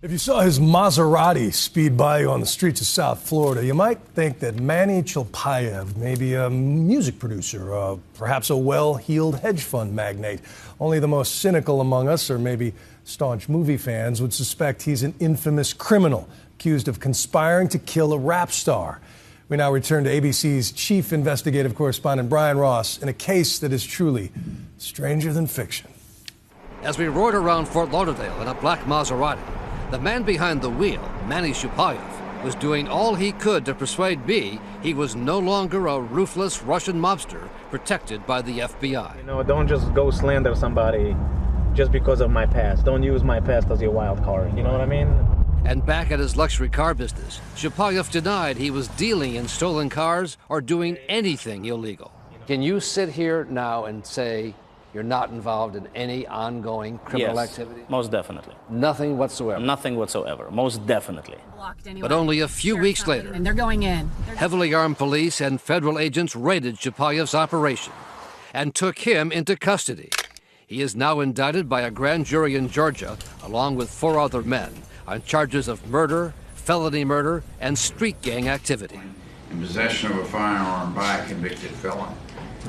If you saw his Maserati speed by you on the streets of South Florida, you might think that Manny Chilpayev may be a music producer, perhaps a well-heeled hedge fund magnate. Only the most cynical among us, or maybe staunch movie fans, would suspect he's an infamous criminal accused of conspiring to kill a rap star. We now return to ABC's chief investigative correspondent Brian Ross in a case that is truly stranger than fiction. As we roared around Fort Lauderdale in a black Maserati, the man behind the wheel, Manny Chilpayev, was doing all he could to persuade me he was no longer a ruthless Russian mobster protected by the FBI. You know, don't just go slander somebody just because of my past. Don't use my past as your wild card. You know what I mean? And back at his luxury car business, Chilpayev denied he was dealing in stolen cars or doing anything illegal. Can you sit here now and say you're not involved in any ongoing criminal activity? Most definitely. Nothing whatsoever? Nothing whatsoever, most definitely. But only a few weeks later, and they're going in. Heavily armed police and federal agents raided Chilpayev's operation and took him into custody. He is now indicted by a grand jury in Georgia, along with 4 other men, on charges of murder, felony murder, and street gang activity. In possession of a firearm by a convicted felon.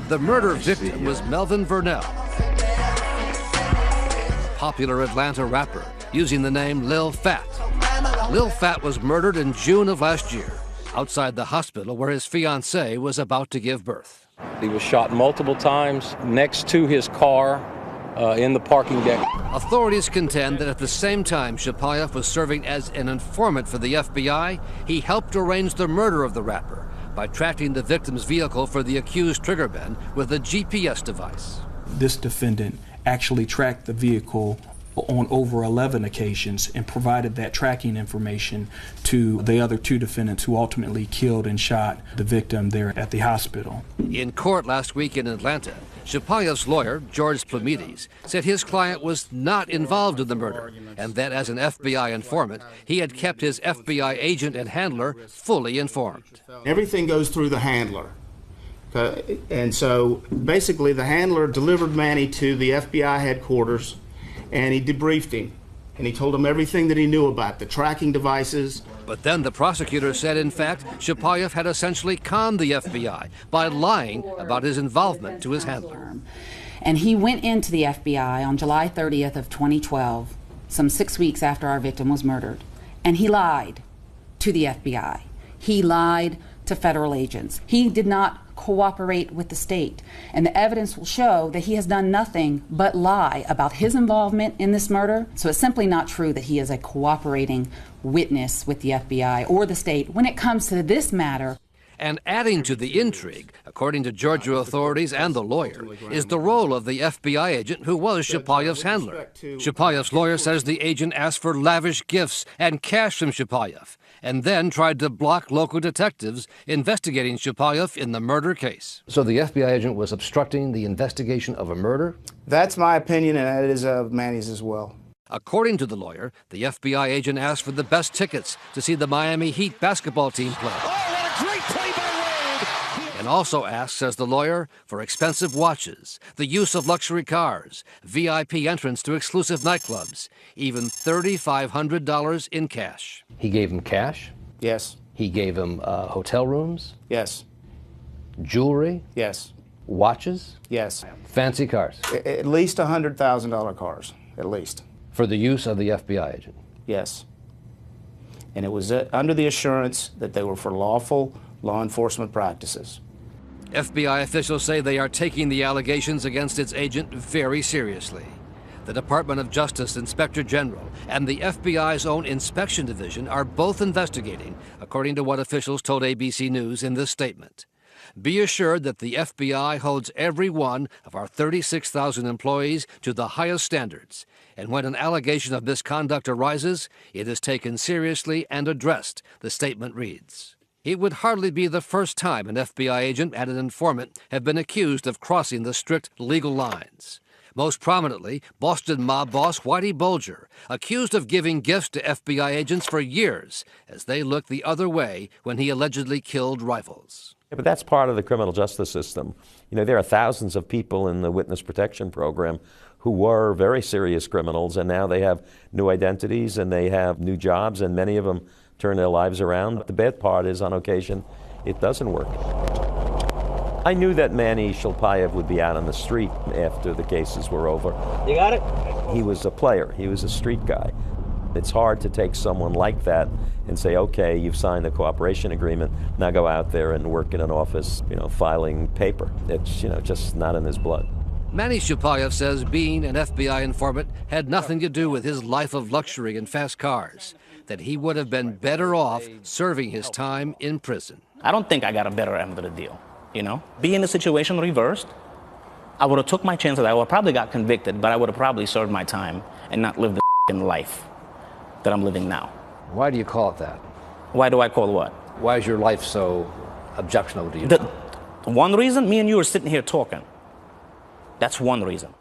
The murder victim was Melvin Vernell, a popular Atlanta rapper using the name Lil Fat. Lil Fat was murdered in June of last year, outside the hospital where his fiancée was about to give birth. He was shot multiple times next to his car in the parking deck. Authorities contend that at the same time Chilpayev was serving as an informant for the FBI, he helped arrange the murder of the rapper by tracking the victim's vehicle for the accused triggerman with a GPS device. This defendant actually tracked the vehicle on over 11 occasions and provided that tracking information to the other 2 defendants who ultimately killed and shot the victim there at the hospital. In court last week in Atlanta, Chilpayev's lawyer, George Plamides, said his client was not involved in the murder and that as an FBI informant, he had kept his FBI agent and handler fully informed. Everything goes through the handler. And so basically the handler delivered Manny to the FBI headquarters and he debriefed him. And he told him everything that he knew about the tracking devices. But then the prosecutor said, in fact, Chilpayev had essentially conned the FBI by lying about his involvement to his handler. And he went into the FBI on July 30th of 2012, some 6 weeks after our victim was murdered. And he lied to the FBI. He lied to federal agents. He did not cooperate with the state. And the evidence will show that he has done nothing but lie about his involvement in this murder. So it's simply not true that he is a cooperating witness with the FBI or the state when it comes to this matter. And adding to the intrigue, according to Georgia authorities and the lawyer, is the role of the FBI agent who was Chilpayev's handler. Chilpayev's lawyer says the agent asked for lavish gifts and cash from Chilpayev, and then tried to block local detectives investigating Chilpayev in the murder case. So the FBI agent was obstructing the investigation of a murder? That's my opinion, and it is Manny's as well. According to the lawyer, the FBI agent asked for the best tickets to see the Miami Heat basketball team play. Great play by Wade! And also asked, says the lawyer, for expensive watches, the use of luxury cars, VIP entrance to exclusive nightclubs, even $3,500 in cash. He gave him cash? Yes. He gave him hotel rooms? Yes. Jewelry? Yes. Watches? Yes. Fancy cars? At least $100,000 cars, at least. For the use of the FBI agent? Yes. And it was under the assurance that they were for lawful law enforcement practices. FBI officials say they are taking the allegations against its agent very seriously. The Department of Justice Inspector General and the FBI's own Inspection Division are both investigating, according to what officials told ABC News in this statement. Be assured that the FBI holds every one of our 36,000 employees to the highest standards, and when an allegation of misconduct arises, it is taken seriously and addressed, the statement reads. It would hardly be the first time an FBI agent and an informant have been accused of crossing the strict legal lines. Most prominently, Boston mob boss Whitey Bulger, accused of giving gifts to FBI agents for years as they looked the other way when he allegedly killed rivals. Yeah, but that's part of the criminal justice system. You know, there are thousands of people in the witness protection program who were very serious criminals, and now they have new identities and they have new jobs, and many of them turn their lives around. The bad part is, on occasion, it doesn't work. I knew that Manny Shalpayev would be out on the street after the cases were over. You got it? He was a player. He was a street guy. It's hard to take someone like that and say, okay, you've signed a cooperation agreement, now go out there and work in an office, filing paper. It's, just not in his blood. Manny Shalpayev says being an FBI informant had nothing to do with his life of luxury and fast cars, that he would have been better off serving his time in prison. I don't think I got a better end of the deal, Being the situation reversed, I would have took my chances. I would have probably got convicted, but I would have probably served my time and not lived the life that I'm living now. Why do you call it that? Why do I call what? Why is your life so objectionable to you? The one reason, me and you are sitting here talking. That's one reason.